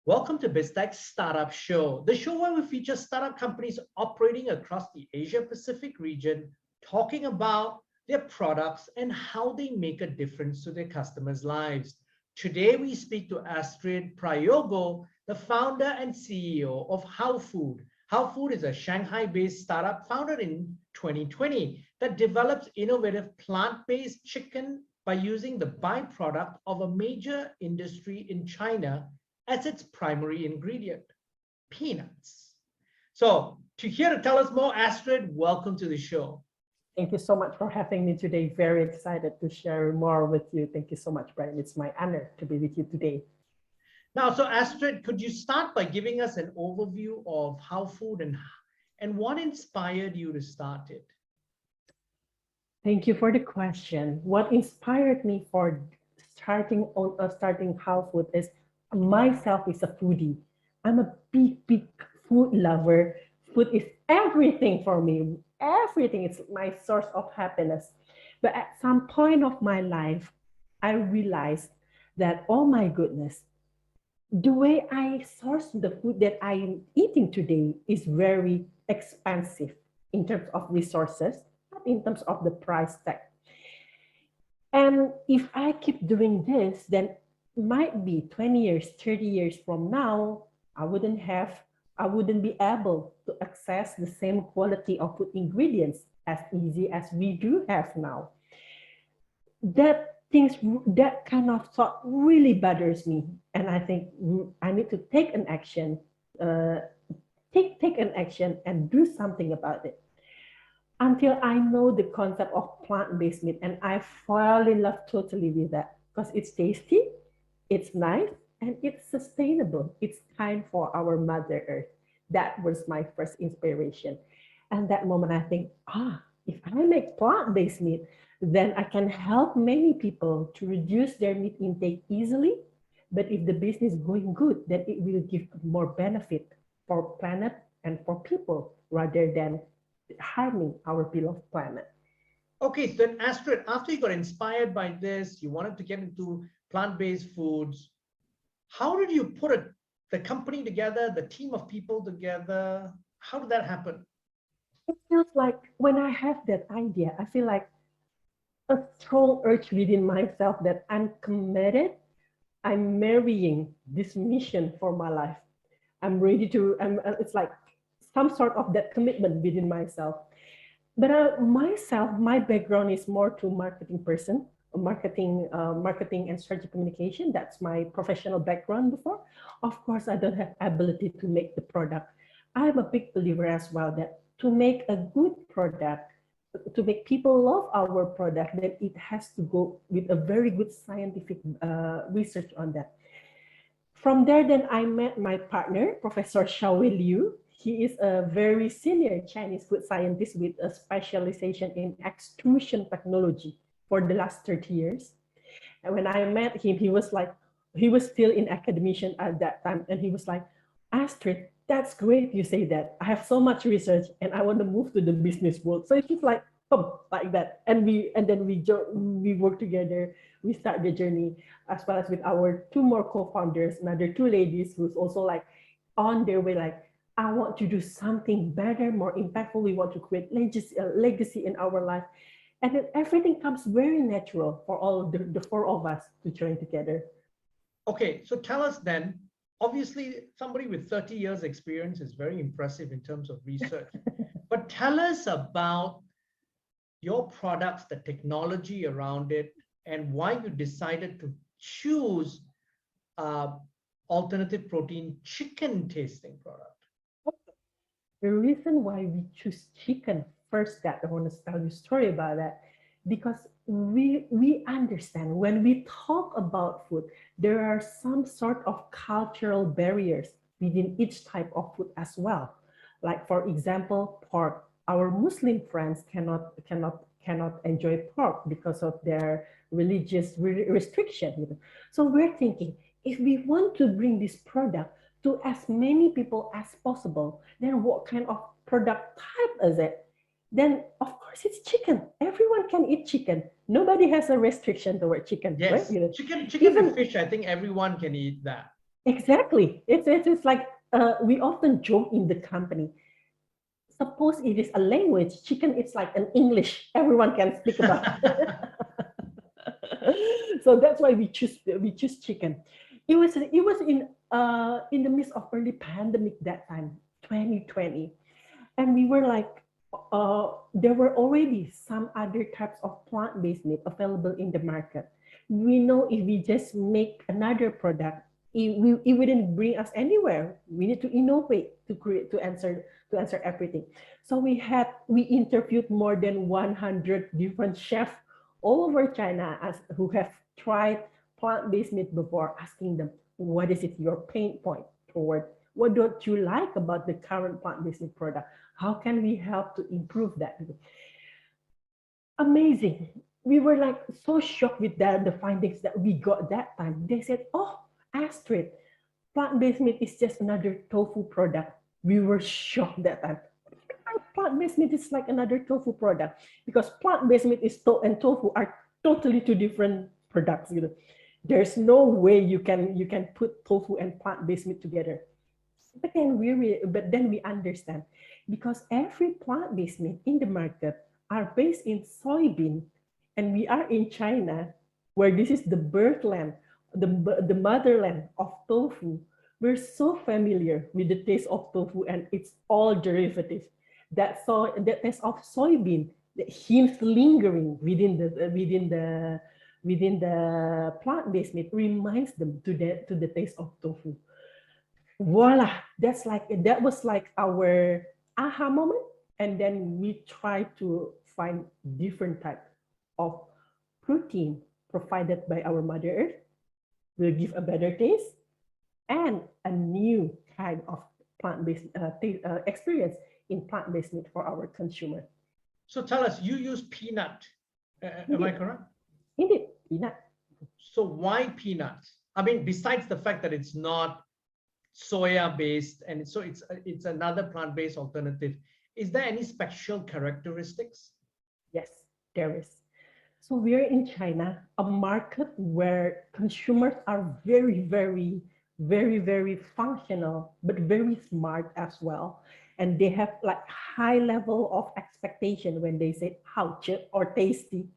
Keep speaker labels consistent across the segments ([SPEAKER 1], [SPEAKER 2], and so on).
[SPEAKER 1] Welcome to Biztech Startup Show, the show where we feature startup companies operating across the Asia Pacific region, talking about their products and how they make a difference to their customers' lives. Today, we speak to Astrid Prajogo, the founder and CEO of Haofood. Haofood is a Shanghai-based startup founded in 2020 that develops innovative plant-based chicken by using the byproduct of a major industry in China as its primary ingredient, peanuts. So here to tell us more, Astrid, welcome to the show.
[SPEAKER 2] Thank you so much for having me today. Very excited to share more with you. Thank you so much, Brian. It's my honor to be with you today.
[SPEAKER 1] Now, so Astrid, could you start by giving us an overview of Haofood and what inspired you to start it?
[SPEAKER 2] Thank you for the question. What inspired me for starting Haofood is myself is a foodie. I'm a big food lover. Food is everything for me. Everything. It's my source of happiness. But at some point of my life, I realized that, oh my goodness, the way I source the food that I'm eating today is very expensive in terms of resources, not in terms of the price tag. And if I keep doing this, then might be 20 years, 30 years from now, I wouldn't be able to access the same quality of food ingredients as easy as we do have now. That kind of thought really bothers me. And I think I need to take an action, take an action and do something about it. Until I know the concept of plant-based meat, and I fall in love totally with that because it's tasty, it's nice, and it's sustainable. It's kind for our Mother Earth. That was my first inspiration. And that moment I think, if I make plant-based meat, then I can help many people to reduce their meat intake easily. But if the business is going good, then it will give more benefit for planet and for people rather than harming our beloved planet.
[SPEAKER 1] Okay, so then Astrid, after you got inspired by this, you wanted to get into plant-based foods. How did you put the company together, the team of people together? How did that happen?
[SPEAKER 2] It feels like when I have that idea, I feel like a strong urge within myself that I'm committed. I'm marrying this mission for my life. I'm ready to, it's like some sort of that commitment within myself. But my background is more to marketing person, marketing and strategy communication. That's my professional background before. Of course, I don't have ability to make the product. I'm a big believer as well that to make a good product, to make people love our product, then it has to go with a very good scientific research on that. From there, then I met my partner, Professor Xiaowei Liu. He is a very senior Chinese food scientist with a specialization in extrusion technology for the last 30 years. And when I met him, he was still in academia at that time. And he was like, Astrid, that's great you say that. I have so much research and I want to move to the business world. So it's just like, like that. And then we work together. We start the journey as well as with our two more co-founders, another two ladies who's also like on their way, like, I want to do something better, more impactful. We want to create legacy in our life. And then everything comes very natural for all the four of us to join together.
[SPEAKER 1] Okay, so tell us then, obviously somebody with 30 years experience is very impressive in terms of research, but tell us about your products, the technology around it, and why you decided to choose alternative protein chicken tasting product.
[SPEAKER 2] The reason why we choose chicken first, that I want to tell you a story about that, because we understand when we talk about food, there are some sort of cultural barriers within each type of food as well. Like for example, pork. Our Muslim friends cannot enjoy pork because of their religious restriction. So we're thinking, if we want to bring this product to as many people as possible, then what kind of product type is it? Then of course it's chicken. Everyone can eat chicken. Nobody has a restriction toward chicken.
[SPEAKER 1] Yes,
[SPEAKER 2] right?
[SPEAKER 1] chicken and fish, I think everyone can eat that.
[SPEAKER 2] Exactly. It's like we often joke in the company. Suppose it is a language, chicken is like an English. Everyone can speak about. So that's why we choose chicken. It was in the midst of early pandemic that time, 2020, and we were like, there were already some other types of plant-based meat available in the market. We know if we just make another product, it wouldn't bring us anywhere. We need to innovate to create to answer everything. So we interviewed more than 100 different chefs all over China who have tried plant-based meat before, asking them, what is it your pain point toward? What don't you like about the current plant-based meat product? How can we help to improve that? Amazing. We were like so shocked with the findings that we got that time. They said, oh, Astrid, plant-based meat is just another tofu product. We were shocked that time. Plant-based meat is like another tofu product, because plant-based meat and tofu are totally two different products. There's no way you can put tofu and plant-based meat together. But then we understand, because every plant-based meat in the market are based in soybean, and we are in China, where this is the birthland, the motherland of tofu. We're so familiar with the taste of tofu and it's all derivatives. That taste of soybean, the hints lingering within the plant-based meat reminds them to the taste of tofu. Voila, that was like our aha moment. And then we try to find different type of protein provided by our mother earth, will give a better taste and a new kind of plant-based experience in plant-based meat for our consumer.
[SPEAKER 1] So tell us, you use peanut. Am I correct?
[SPEAKER 2] Indeed, peanut.
[SPEAKER 1] So why peanuts? I mean, besides the fact that it's not soya based, and so it's another plant-based alternative, is there any special characteristics?
[SPEAKER 2] Yes, there is. So we're in China, a market where consumers are very, very, very, very functional, but very smart as well. And they have like high level of expectation when they say ouch or tasty.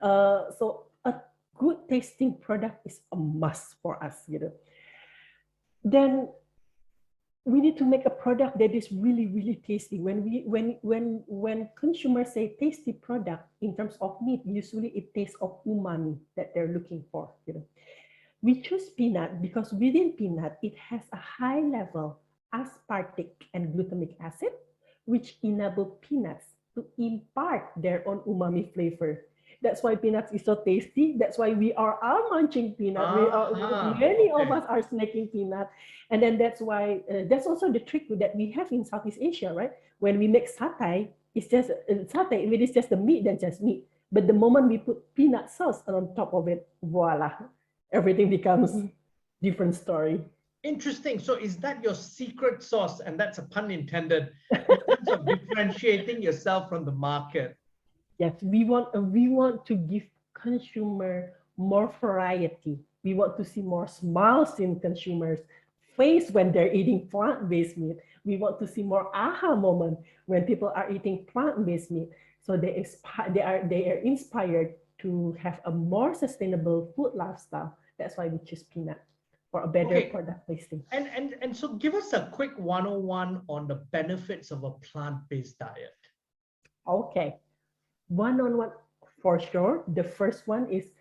[SPEAKER 2] So a good tasting product is a must for us. Then we need to make a product that is really, really tasty. When consumers say tasty product in terms of meat, usually it tastes of umami that they're looking for. We choose peanut because within peanut it has a high level aspartic and glutamic acid, which enable peanuts to impart their own umami flavor. That's why peanuts is so tasty. That's why we are all munching peanut. Many of us are snacking peanut. And then that's why, that's also the trick that we have in Southeast Asia, right? When we make satay, it's just satay. If it is just the meat, then just meat. But the moment we put peanut sauce on top of it, voila, everything becomes different story.
[SPEAKER 1] Interesting. So is that your secret sauce? And that's a pun intended, in terms of differentiating yourself from the market.
[SPEAKER 2] Yes, we want to give consumer more variety. We want to see more smiles in consumers' face when they're eating plant-based meat. We want to see more aha moment when people are eating plant-based meat. So they are inspired to have a more sustainable food lifestyle. That's why we choose peanut for a better product tasting.
[SPEAKER 1] And so give us a quick 101 on the benefits of a plant-based diet.
[SPEAKER 2] Okay. One-on-one for sure. The first one is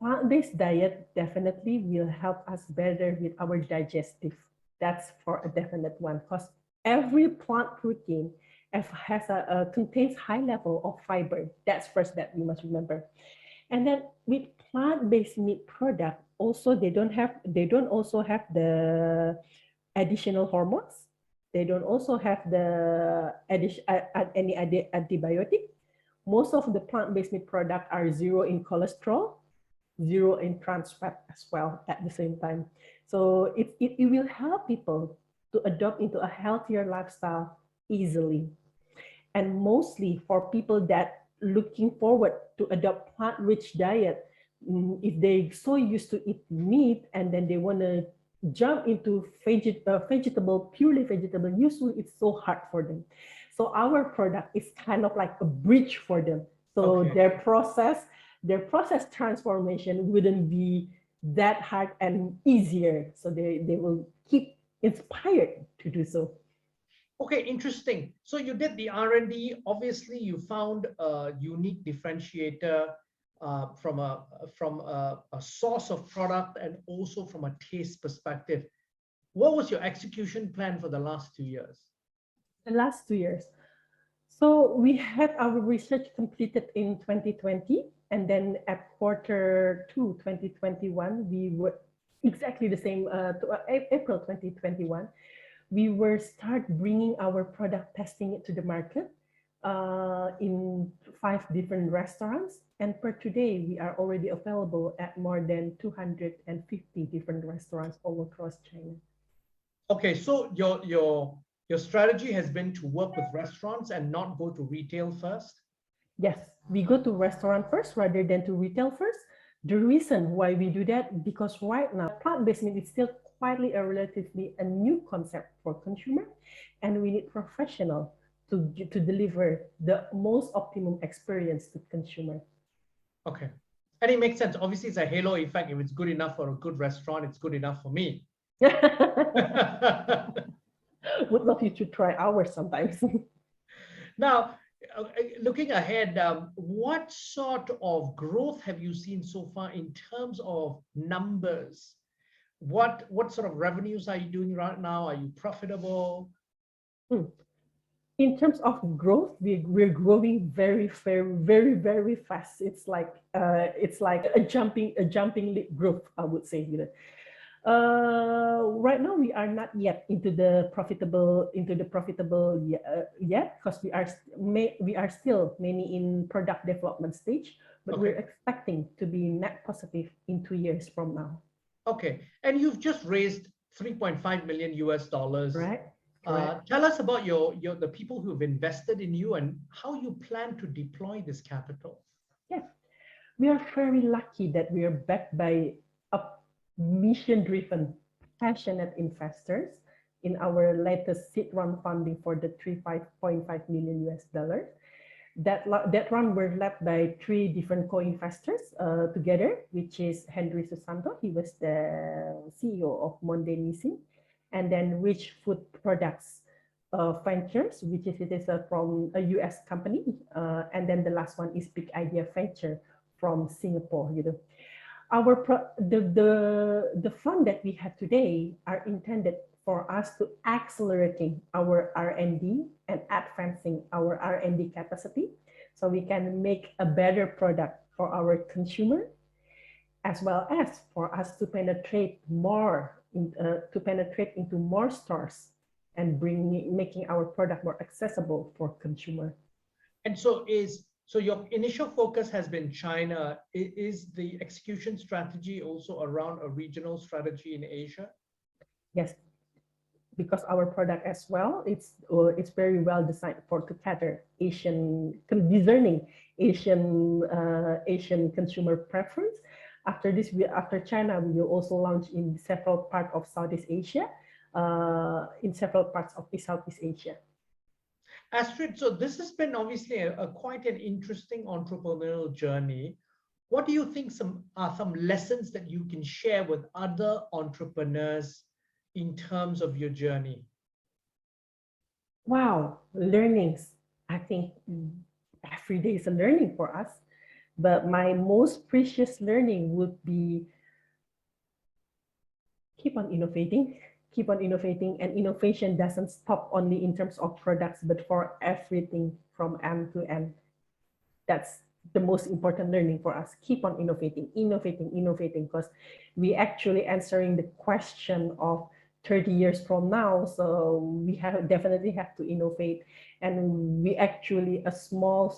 [SPEAKER 2] plant-based diet definitely will help us better with our digestive. That's for a definite one, because every plant protein contains high level of fiber. That's first that we must remember. And then with plant-based meat product, also they don't also have the additional hormones. They don't also have the any antibiotic. Most of the plant-based meat products are zero in cholesterol, zero in trans fat as well at the same time. So it will help people to adopt into a healthier lifestyle easily. And mostly for people that looking forward to adopt plant-rich diet, if they so used to eat meat and then they want to jump into vegetable, purely vegetable, usually it's so hard for them. So our product is kind of like a bridge for them. So
[SPEAKER 1] Okay.
[SPEAKER 2] their process transformation wouldn't be that hard and easier. So they will keep inspired to do so.
[SPEAKER 1] Okay, interesting. So you did the R&D. Obviously, you found a unique differentiator from a source of product and also from a taste perspective. What was your execution plan for the last 2 years?
[SPEAKER 2] The last 2 years. So we had our research completed in 2020, and then at Q2 2021, we were exactly the same, April 2021, we were start bringing our product, testing it to the market in 5 different restaurants. And per today, we are already available at more than 250 different restaurants all across China.
[SPEAKER 1] Okay, so your strategy has been to work with restaurants and not go to retail first?
[SPEAKER 2] Yes, we go to restaurant first rather than to retail first. The reason why we do that, because right now plant-based meat is still quietly a relatively a new concept for consumer, and we need professional to deliver the most optimum experience to consumer.
[SPEAKER 1] Okay. And it makes sense. Obviously, it's a halo effect. If it's good enough for a good restaurant, it's good enough for me.
[SPEAKER 2] Would love you to try ours sometimes.
[SPEAKER 1] Now, looking ahead, what sort of growth have you seen so far in terms of numbers? What sort of revenues are you doing right now? Are you profitable?
[SPEAKER 2] In terms of growth, we're growing very, very, very, very fast. It's like a jumping leap growth, I would say. Right now we are not yet into the profitable yet, because we are still mainly in product development stage, but
[SPEAKER 1] Okay.
[SPEAKER 2] we're expecting to be net positive in 2 years from now.
[SPEAKER 1] Okay, and you've just raised $3.5 million US.
[SPEAKER 2] Right.
[SPEAKER 1] Tell us about the people who've invested in you and how you plan to deploy this capital.
[SPEAKER 2] Yes, we are very lucky that we are backed by a mission-driven, passionate investors in our latest seed round funding for the $3.5 million US. That round were led by 3 different co-investors together, which is Henry Susanto. He was the CEO of Monde Nissin, and then Rich Food Products Ventures, which is from a US company, and then the last one is Big Idea Venture from Singapore. The fund that we have today are intended for us to accelerating our R&D and advancing our R&D capacity, so we can make a better product for our consumer, as well as for us to penetrate into more stores and making our product more accessible for consumer.
[SPEAKER 1] And so your initial focus has been China. Is the execution strategy also around a regional strategy in Asia?
[SPEAKER 2] Yes, because our product as well, it's very well designed to cater discerning Asian consumer preference. After China, we will also launch in several parts of Southeast Asia, in several parts of Southeast Asia.
[SPEAKER 1] Astrid, so this has been obviously quite an interesting entrepreneurial journey. What do you think are some lessons that you can share with other entrepreneurs in terms of your journey?
[SPEAKER 2] Wow, learnings. I think every day is a learning for us. But my most precious learning would be keep on innovating, and innovation doesn't stop only in terms of products, but for everything from end to end. That's the most important learning for us. Keep on innovating, because we actually answering the question of 30 years from now. So we definitely have to innovate, and we actually a small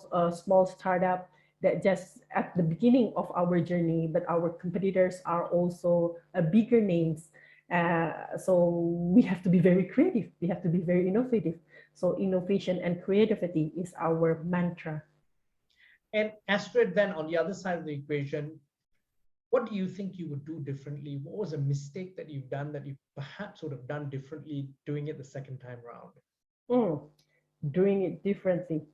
[SPEAKER 2] startup that just at the beginning of our journey, but our competitors are also bigger names. So we have to be very creative. We have to be very innovative. So innovation and creativity is our mantra.
[SPEAKER 1] And Astrid, then on the other side of the equation, What do you think you would do differently? What was a mistake that you've done that you perhaps would have done differently doing it the second time round?
[SPEAKER 2] Mm, doing it differently.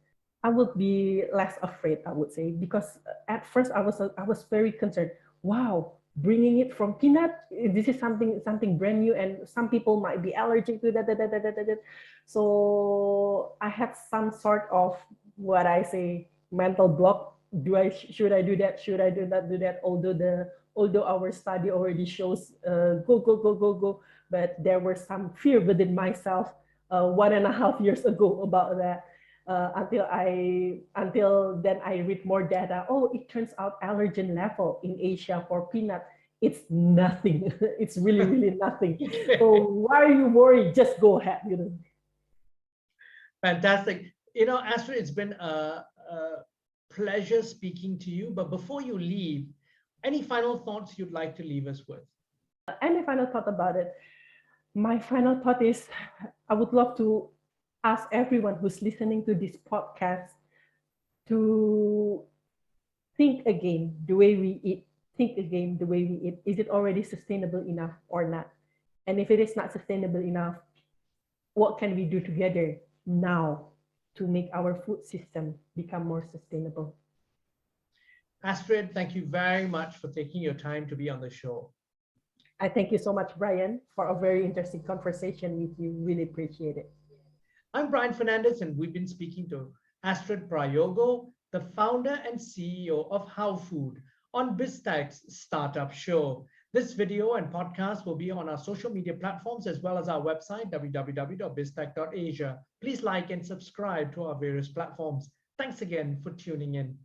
[SPEAKER 2] I would be less afraid, I would say, because at first I was very concerned. Wow, bringing it from peanut, this is something brand new, and some people might be allergic to that, that. So I had some sort of what I say mental block. Should I do that? Should I do not do that? Although our study already shows go, but there were some fear within myself 1.5 years ago about that. Until then I read more data. Oh, it turns out allergen level in Asia for peanut, it's nothing. It's really nothing. So why are you worried? Just go ahead.
[SPEAKER 1] Fantastic. Astrid, it's been a pleasure speaking to you. But before you leave, any final thoughts you'd like to leave us with?
[SPEAKER 2] Any final thought about it? My final thought is I would love to ask everyone who's listening to this podcast to think again the way we eat. Think again the way we eat. Is it already sustainable enough or not? And if it is not sustainable enough, what can we do together now to make our food system become more sustainable?
[SPEAKER 1] Astrid, thank you very much for taking your time to be on the show.
[SPEAKER 2] I thank you so much, Brian, for a very interesting conversation with you. Really appreciate it.
[SPEAKER 1] I'm Brian Fernandez, and we've been speaking to Astrid Prajogo, the founder and CEO of Haofood, on Biztech's Startup Show. This video and podcast will be on our social media platforms as well as our website, www.biztech.asia. Please like and subscribe to our various platforms. Thanks again for tuning in.